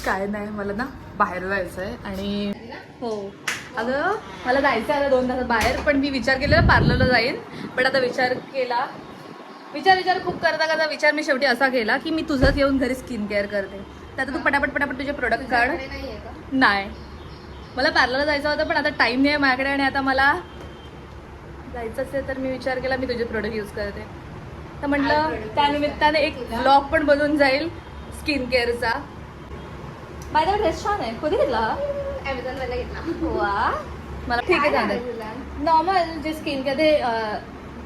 काय नाही, मला ना बाहेर जायचं आहे आणि हो अगं मला जायचं आहे 2 तासात बाहेर, पण मी विचार केलेला पार्लरला जाईन. पण आता विचार खूप करता विचार मी शेवटी असा केला की मी तुझंच येऊन घरी स्किन केअर करते. तर आता तू पटापट तुझे प्रोडक्ट काढ. नाही, मला पार्लरला जायचं होतं पण आता टाईम नाही आहे माझ्याकडे आणि आता मला जायचं असेल तर मी विचार केला मी तुझे प्रोडक्ट यूज करते. तर म्हटलं त्यानिमित्ताने एक ब्लॉग पण बनून जाईल स्किन केअरचा. माझा ड्रेस छान आहे. कधी घेतला हा? Amazon वरला घेतला. वा, मला ठीक आहे चालेल. नॉर्मल जे स्किन केअर ते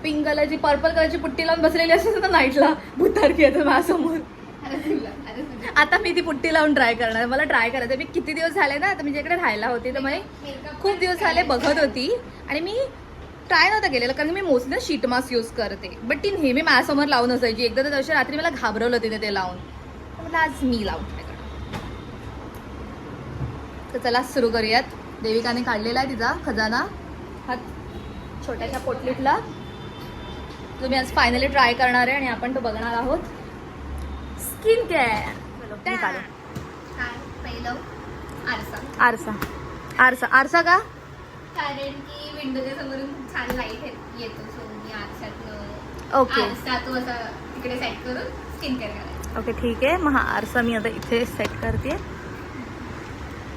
पिंक कलरची पर्पल कलरची पुट्टी लावून बसलेली असते ना नाईटला, भूतारकी येतं माझ्यासमोर. आता मी ती पुट्टी लावून ट्राय करणार. मला ट्राय करायचं. मी किती दिवस झाले ना, आता मी जिकडे राहायला होती तर मी खूप दिवस झाले बघत होती आणि मी ट्राय नव्हतं केलेलं कारण मी मोस्टली शीट मास्क यूज करते. बट ती नेहमी माझ्यासमोर लावून असायची. एकदा तर तशी रात्री मला घाबरवलं तिने ते लावून. म्हटलं आज मी लावून ट्राय करणार. तर चला सुरू करूयात. देविकाने काढलेला आहे तिचा खजाना हा छोट्याशा पोटलीतला. तुम्ही आज फायनली ट्राय करणार आहे आणि आपण तो बघणार आहोत स्किन केअर. पहिलं आरसा. आरसा आरसा आरसा का? कारण की विंडोच्या समोरून खूप छान लाईट येतो. सो मी आरशात ओके आरसा तो असा तिकडे सेट करून स्किन केअर करायचं. ओके ठीक आहे. मग हा आरसा मी आता इथे सेट करते.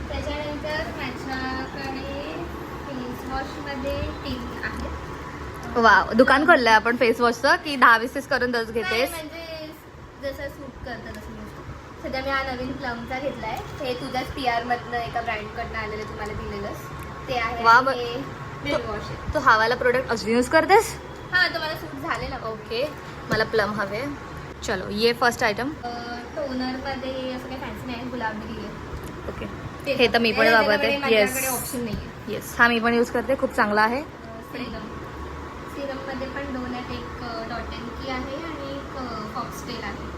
त्याच्यानंतर माझ्याकडे फेस वॉशमध्ये 3 आहेत. वा, दुकान खोललंय आपण फेस वॉशचं की 10-20 करून दस नाही, घेतेस? म्हणजे जसं सूट करतं तसं मी सध्या मी हा नवीन प्लमचा घेतलाय. हे तुझ्याच PR मधनं एका ब्रँडकडनं आलेलं तुम्हाला दिलेलंच ते आहे. वा, हे फेस वॉश आहे. तू हवाला प्रोडक्ट अजून यूज करतेस? हा तो मला सूट झालेला. ओके, मला प्लम हवे. चलो ये फर्स्ट आयटम. टोनर मध्ये असं काही फॅन्सी नाही, गुलाबी आहे. ओके, हे तर मी पण वापरते. येस ऑप्शन नाही आहे. येस, हा मी पण यूज करते. खूप चांगला आहे. सिरम मध्ये पण 2 आहेत. एक डॉट एंड की आहे आणि एक फॉक्सटेल आहे.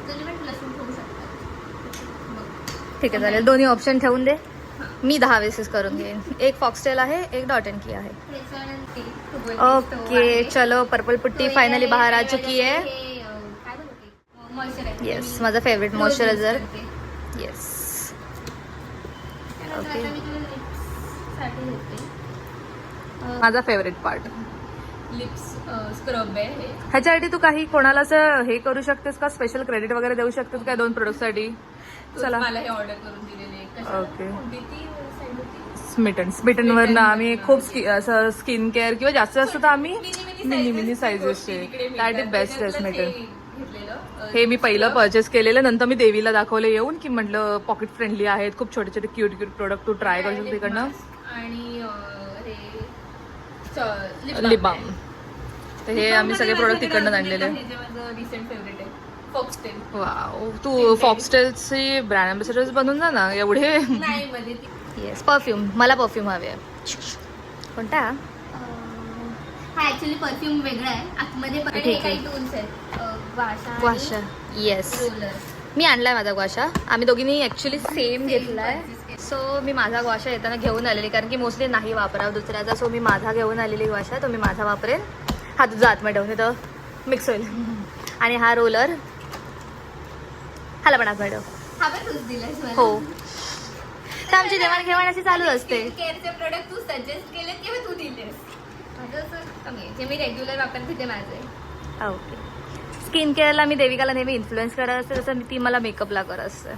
तुम्ही पण लसूण ठेवू शकता. ठीक आहे चालेल, दोन्ही ऑप्शन ठेवून दे. मी 10-20 करून घेईन. एक फॉक्सटेल आहे, एक डॉट एंड की आहे. ओके चलो, पर्पल पुट्टी फायनली बाहेर आ चुकी है. येस, माझा फेवरेट मॉइश्चरायझर. येस ओके, माझा फेवरेट पार्ट लिप्स स्क्रब आहे. ह्याच्यासाठी तू काही कोणाला असं हे करू शकतेस का? स्पेशल क्रेडिट वगैरे देऊ शकतेस काय 2 प्रोडक्टसाठी? चला, मला हे ऑर्डर करून दिलेले. ओके. स्मिटनवरनं आम्ही खूप असं स्किन केअर किंवा जास्त तर आम्ही मिनी साईजेसचे. दॅट इज बेस्ट आहे स्मिटन. हे मी पहिलं परचेस केलेलं, नंतर मी देवीला दाखवले येऊन की म्हटलं पॉकेट फ्रेंडली आहेत, खूप छोटे छोटे क्यूट प्रोडक्ट तू ट्राय करू शकते तिकडनं. आणि लिप बाम. तर हे आम्ही सगळे प्रोडक्ट तिकडनं आणलेले. रिसेंट फेवरेट आहे फॉक्सटेल. वाव, तू फॉक्सटेलची ब्रँड अँबॅसेडर बनवून जा ना एवढे. नाही मध्ये येस, परफ्यूम. मला परफ्यूम हवे आहे. कोणता? हा ऍक्च्युली परफ्यूम वेगळा आहे. आतमध्ये पण ठीक आहे. काही टूल्स आहेत. ग्वाशा. Yes, roller. मी आणलाय माझा ग्वाशा. आम्ही दोघींनी ऍक्च्युली सेम घेतलाय. सो मी माझा ग्वाशा येताना घेऊन आलेली कारण की मोस्टली नाही वापरावं दुसऱ्याचा. सो मी माझा घेऊन आलेली ग्वाशा, तो मी माझा वापरेन. हा तुझा आतमध्ये ठेवून तर मिक्स होईल. आणि हा रोलर हाला पण आतमध्ये ठेव. हा पण तूच दिलास मला. हो, तर आमची देवाणघेवाण अशी चालू असते. केअरचे प्रोडक्ट तू सजेस्ट केले किंवा तू दिलेस. माझं असं कमी आहे. जे मी रेग्युलर वापरते ते माझं आहे. ओके. स्किन केअरला मी देविकाला नेहमी इन्फ्लुएन्स करत असते, तसं ती मला मेकअपला करत असते.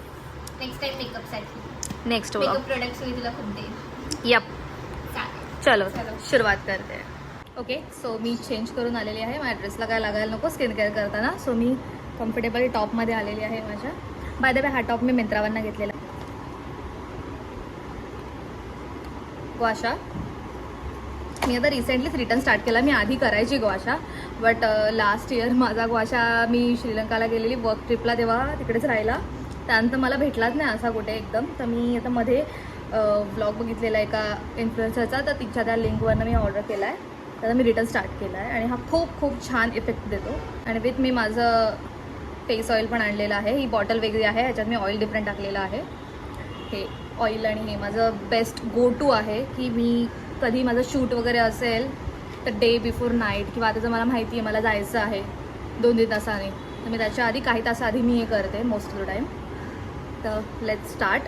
नेक्स्ट टाइम मेकअपसाठी नेक्स्ट मेकअप प्रोडक्ट्स मी तुला खूप देईन. यप. चालेल. चलो सुरुवात करते. ओके, सो मी चेंज करून आलेली आहे. माझ्या ड्रेसला काय लागायला नको स्किन केअर करताना. सो मी कम्फर्टेबल टॉपमध्ये आलेली आहे माझ्या. बाय द वे हा टॉप मी मिंत्रावरनं घेतलेला. ग्वाशा मी आता रिसेंटलीच रिटर्न स्टार्ट केला. मी आधी करायची ग्वाशा, बट लास्ट इयर माझा ग्वाशा मी श्रीलंकाला गेलेली वर्क ट्रिपला, तेव्हा तिकडेच राहिला. त्यानंतर मला भेटलाच नाही असा कुठे एकदम. तर मी आता मध्ये ब्लॉग बघितलेला एका इन्फ्लुएन्सरचा, तर तिच्या त्या लिंकवरनं मी ऑर्डर केला आहे. त्याचा मी रिटर्न स्टार्ट केला आहे आणि हा खूप खूप छान इफेक्ट देतो. आणि विथ मी माझं फेस ऑइल पण आणलेलं आहे. ही बॉटल वेगळी आहे, ह्याच्यात मी ऑइल डिफरंट टाकलेलं आहे. हे ऑइल आणि हे माझं बेस्ट गो टू आहे की मी कधी माझं शूट वगैरे असेल तर डे बिफोर नाईट किंवा आता जर मला माहिती आहे मला जायचं आहे 2-3 तासाने, तर मी त्याच्या आधी काही तासाआधी मी हे करते मोस्ट ऑफ द टाईम. तर लेट्स स्टार्ट.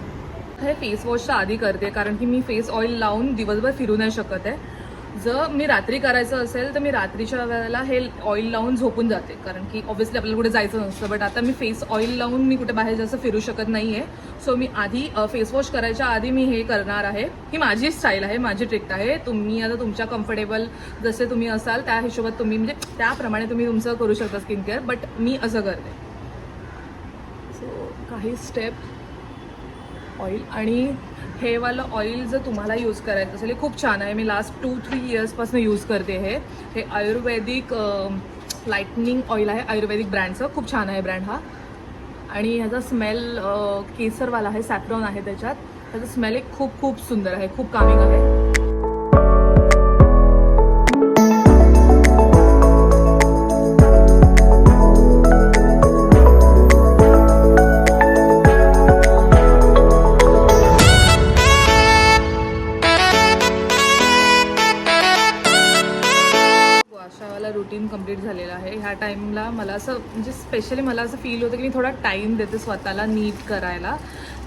हे फेस वॉशच्या आधी करते कारण की मी फेस ऑइल लावून दिवसभर फिरू नाही शकत आहे. जर मी रात्री करायचं असेल तर मी रात्रीच्या वेळेला हे ऑइल लावून झोपून जाते कारण की ऑब्व्हियसली आपल्याला कुठे जायचं नसतं. बट आता मी फेस ऑइल लावून मी कुठे बाहेर जास्त फिरू शकत नाही आहे. सो मी आधी फेस वॉश करायच्या आधी मी हे करणार आहे. ही माझी स्टाईल आहे, माझी ट्रिक आहे. तुम्ही आता तुमच्या कम्फर्टेबल जसे तुम्ही असाल त्या हिशोबात तुम्ही म्हणजे त्याप्रमाणे तुम्ही तुमचं करू शकता स्किन केअर. बट मी असं करते. सो काही स्टेप ऑइल आणि हे वालं ऑइल जर तुम्हाला यूज करायचं असेल हे खूप छान आहे. मी लास्ट 2-3 इयर्सपासून यूज करते. हे आयुर्वेदिक लाईटनिंग ऑइल आहे, आयुर्वेदिक ब्रँडचं. खूप छान आहे ब्रँड हा. आणि ह्याचा स्मेल केसरवाला आहे, सॅफ्रॉन आहे त्याच्यात. ह्याचा स्मेल एक खूप खूप सुंदर आहे, खूप कामिंग आहे. रुटीन कंप्लीट झालेलं आहे. ह्या टाईमला मला असं म्हणजे स्पेशली मला असं फील होतं की मी थोडा टाईम देते स्वतःला नीट करायला.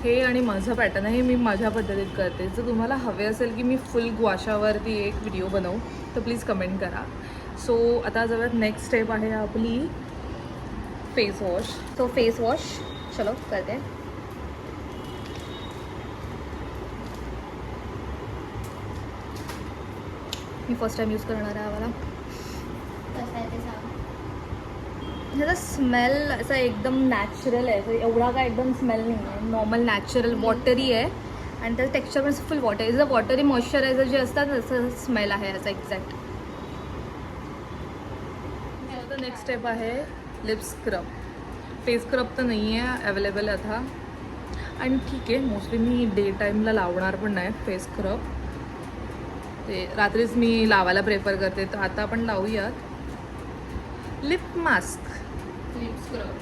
हे आणि माझं पॅटर्न आहे, मी माझ्या पद्धतीत करते. जर तुम्हाला हवे असेल की मी फुल ग्वाशावरती एक व्हिडिओ बनवू तर प्लीज कमेंट करा. सो आता जवळ नेक्स्ट स्टेप आहे आपली face wash. So face wash चलो करते. मी फर्स्ट टाइम यूज करणार आहे आम्हाला. ह्याचा स्मेल असा एकदम नॅचरल आहे, एवढा काय एकदम स्मेल नाही आहे. नॉर्मल नॅचरल वॉटरी आहे आणि त्याचं टेक्स्चर पण फुल वॉटर. जर वॉटरी मॉइश्चरायझर जे असतात तसं स्मेल आहे याचा एक्झॅक्ट. नेक्स्ट स्टेप आहे लिप स्क्रब. फेस स्क्रब तर नाही आहे अवेलेबल आता आणि ठीक आहे मोस्टली मी डे टाईमला लावणार पण नाही फेस स्क्रब. ते रात्रीच मी लावायला प्रेफर करते. तर आता आपण लावूयात lip mask, lip scrub.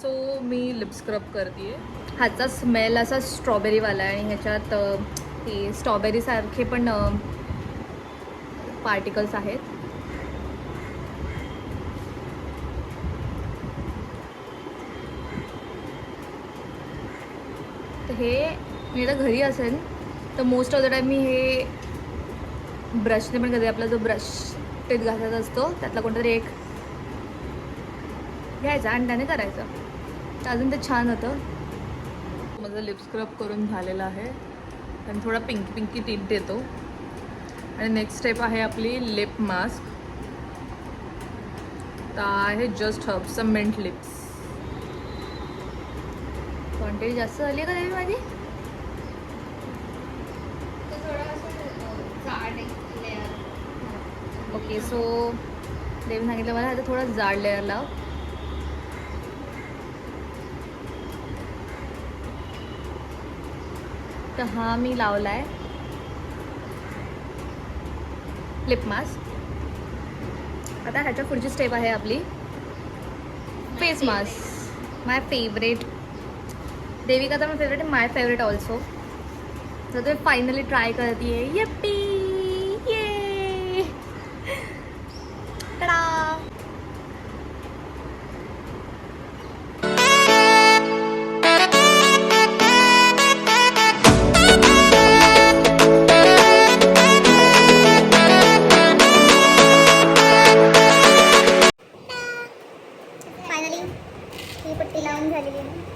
So मी लिप स्क्रब करते. ह्याचा स्मेल असा स्ट्रॉबेरीवाला आहे आणि ह्याच्यात हे स्ट्रॉबेरीसारखे पण पार्टिकल्स आहेत. तर हे मी आता घरी असेल तर मोस्ट ऑफ द टाईम मी हे ब्रशने पण करते. आपला जो ब्रश टेत घासायचा असतो त्यातला कोणतरी एक घ्यायचा आणि त्याने करायचं तर अजून ते छान होतं. माझं लिप स्क्रब करून झालेलं आहे आणि थोडा पिंकी पिंकी टिंट येतो. आणि नेक्स्ट स्टेप आहे आपली लिप मास्क. तर आहे just herbs mint lips. Quantity जास्त झाली आहे का देवी माझी? ओके सो देवी सांगितलं मला आता थोडा जाड लेअर लाव. तर हा मी लावला आहे लिप मास्क. आता ह्याच्या पुढची स्टेप आहे आपली फेस मास्क. माय फेवरेट. देविका तर माय फेवरेट आहे, माय फेवरेट ऑल्सो. तर ते फायनली ट्राय करते आहे. यप्पी ये टा.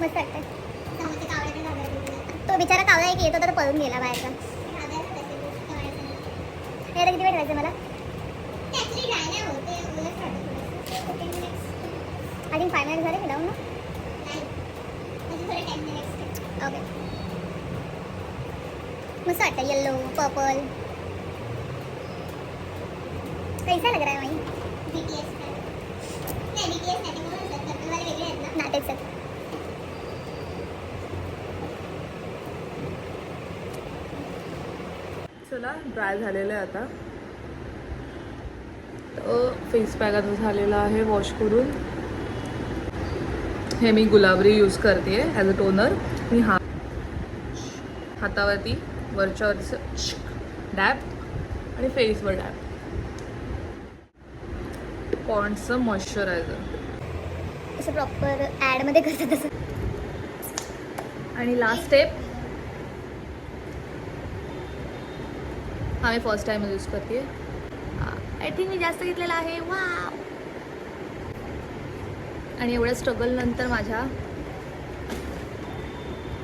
मस्त वाटतं. तो बिचारा कावळा एक येत होता तर पळून गेला बाहेरचा. यायला किती वेळ ठेवायचं मला? आय थिंक 5 मिनिट झाले मी लावून ना. ओके मस्त वाटतं. येल्लो पर्पल कैसा लग रहा है वही? BTS नाही BTS नाही पर्पल वाले वेगळे आहेत ना नाटक सर. चला ड्राय झालेलं आहे आता. तर फेस पॅक आता झालेला आहे वॉश करून. हे मी गुलाबरी यूज करते ॲज अ टोनर. मी हातावरती वरच्यावरती डॅब आणि फेसवर डॅब. पॉन्ड्सचं मॉइश्चरायझर असं प्रॉपर ॲडमध्ये कसं तसं. आणि लास्ट स्टेप हा मी फर्स्ट टाइम यूज करते. आय थिंक मी जास्त घेतलेला आहे. वा. आणि एवढ्या स्ट्रगल नंतर माझ्या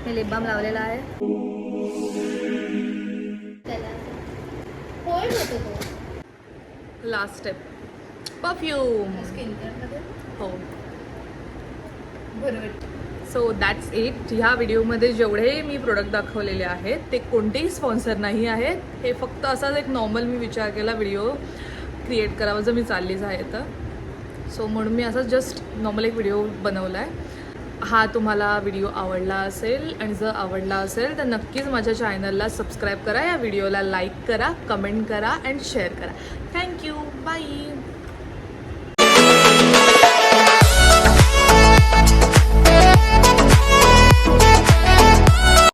मी लिप बाम लावलेला आहे. त्याला होल्ड होतो तो लास्ट स्टेप परफ्यूम. स्किन केअरमध्ये. हो. बरोबर. So that's it. ह्या व्हिडिओमध्ये जेवढे मी प्रोडक्ट दाखवलेले आहेत ते कोणतेही स्पॉन्सर नाही आहेत. हे फक्त असाच एक नॉर्मल मी विचार केला व्हिडिओ क्रिएट करावा जर मी चाललीच आहे तर. सो म्हणून मी असं जस्ट नॉर्मल एक व्हिडिओ बनवला आहे. हा तुम्हाला व्हिडिओ आवडला असेल आणि जर आवडला असेल तर नक्कीच माझ्या चॅनलला सबस्क्राईब करा, या व्हिडिओला लाईक करा, कमेंट करा अँड शेअर करा. थँक्यू. बाय.